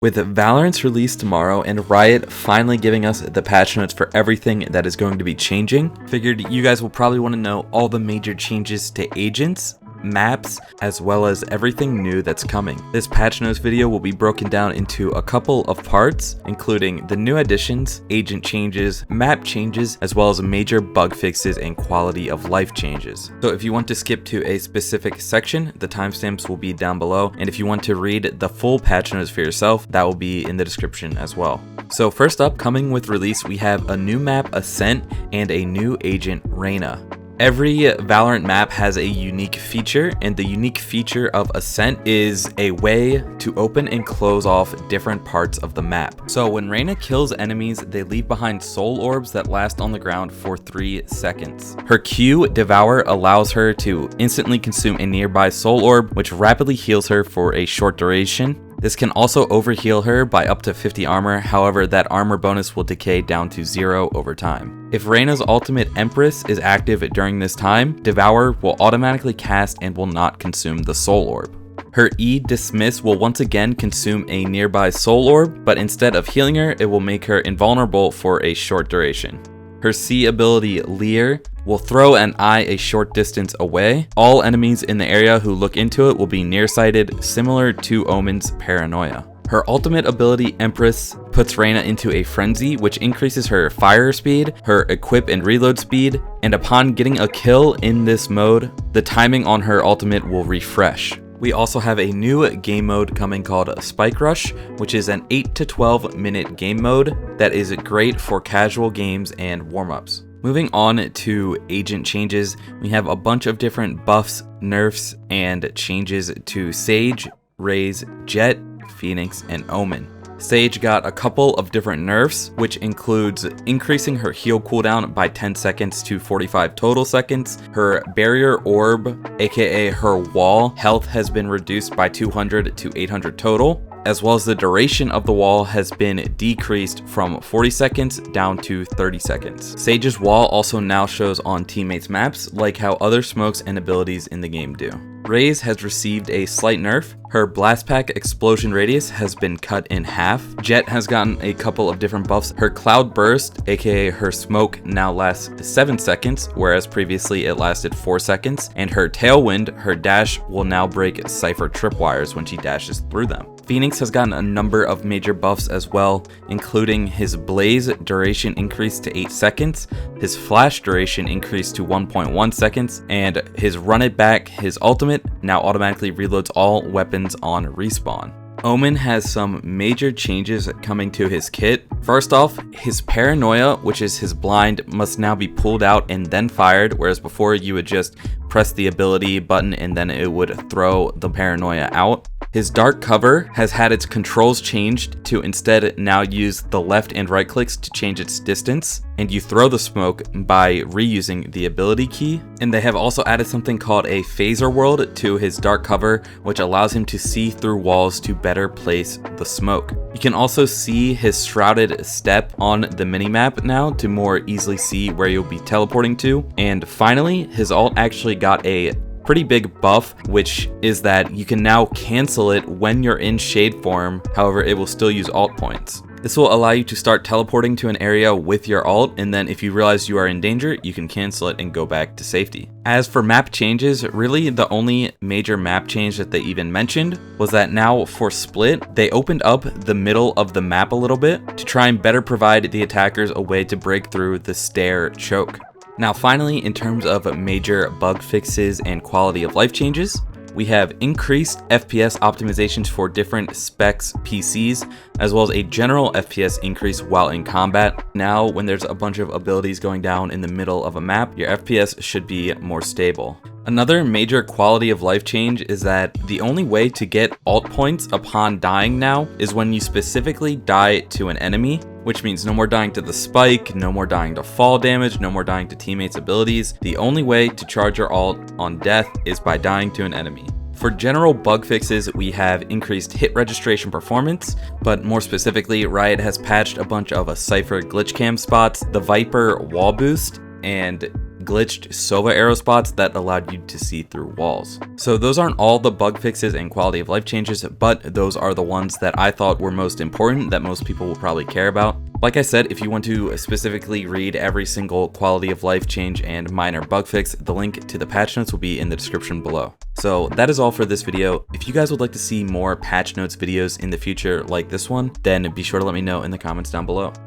With Valorant's release tomorrow and Riot finally giving us the patch notes for everything that is going to be changing, figured you guys will probably want to know all the major changes to agents, maps, as well as everything new that's coming. This patch notes video will be broken down into a couple of parts, including the new additions, agent changes, map changes, as well as major bug fixes and quality of life changes. So if you want to skip to a specific section, the timestamps will be down below, and if you want to read the full patch notes for yourself, that will be in the description as well. So first up, coming with release, we have a new map, ASCENT, and a new agent, REYNA. Every Valorant map has a unique feature, and the unique feature of ASCENT is a way to open and close off different parts of the map. So when REYNA kills enemies, they leave behind soul orbs that last on the ground for 3 seconds. Her Q, Devour, allows her to instantly consume a nearby soul orb, which rapidly heals her for a short duration. This can also overheal her by up to 50 armor, however that armor bonus will decay down to 0 over time. If REYNA's ultimate Empress is active during this time, Devour will automatically cast and will not consume the soul orb. Her E, Dismiss, will once again consume a nearby soul orb, but instead of healing her, it will make her invulnerable for a short duration. Her C ability, Leer, will throw an eye a short distance away. All enemies in the area who look into it will be nearsighted, similar to Omen's Paranoia. Her ultimate ability, Empress, puts REYNA into a frenzy, which increases her fire speed, her equip and reload speed, and upon getting a kill in this mode, the timing on her ultimate will refresh. We also have a new game mode coming called Spike Rush, which is an 8 to 12 minute game mode that is great for casual games and warm-ups. Moving on to agent changes, we have a bunch of different buffs, nerfs, and changes to Sage, Raze, Jett, Phoenix, and Omen. Sage got a couple of different nerfs, which includes increasing her heal cooldown by 10 seconds to 45 total seconds. Her barrier orb, aka her wall, health has been reduced by 200 to 800 total, as well as the duration of the wall has been decreased from 40 seconds down to 30 seconds. Sage's wall also now shows on teammates' maps, like how other smokes and abilities in the game do. Raze has received a slight nerf. Her blast pack explosion radius has been cut in half. Jett has gotten a couple of different buffs. Her cloud burst, aka her smoke, now lasts 7 seconds, whereas previously it lasted 4 seconds. And her tailwind, her dash, will now break Cypher tripwires when she dashes through them. Phoenix has gotten a number of major buffs as well, including his blaze duration increased to 8 seconds, his flash duration increased to 1.1 seconds, and his run it back, his ultimate, now automatically reloads all weapons on respawn. Omen has some major changes coming to his kit. First off, his Paranoia, which is his blind, must now be pulled out and then fired, whereas before you would just press the ability button and then it would throw the Paranoia out. His dark cover has had its controls changed to instead now use the left and right clicks to change its distance, and you throw the smoke by reusing the ability key. And they have also added something called a phaser world to his dark cover, which allows him to see through walls to better place the smoke. You can also see his shrouded step on the minimap now to more easily see where you'll be teleporting to. And finally, his ult actually got a pretty big buff, which is that you can now cancel it when you're in shade form, however it will still use ult points. This will allow you to start teleporting to an area with your ult, and then if you realize you are in danger, you can cancel it and go back to safety. As for map changes, really the only major map change that they even mentioned was that now for Split, they opened up the middle of the map a little bit to try and better provide the attackers a way to break through the stair choke. Now finally, in terms of major bug fixes and quality of life changes, we have increased FPS optimizations for different specs PCs, as well as a general FPS increase while in combat. Now, when there's a bunch of abilities going down in the middle of a map, your FPS should be more stable. Another major quality of life change is that the only way to get ult points upon dying now is when you specifically die to an enemy, which means no more dying to the spike, no more dying to fall damage, no more dying to teammates' abilities. The only way to charge your ult on death is by dying to an enemy. For general bug fixes, we have increased hit registration performance, but more specifically, Riot has patched a bunch of Cypher glitch cam spots, the Viper wall boost, and glitched Sova arrow spots that allowed you to see through walls. So those aren't all the bug fixes and quality of life changes, but those are the ones that I thought were most important that most people will probably care about. Like I said, if you want to specifically read every single quality of life change and minor bug fix, the link to the patch notes will be in the description below. So that is all for this video. If you guys would like to see more patch notes videos in the future like this one, then be sure to let me know in the comments down below.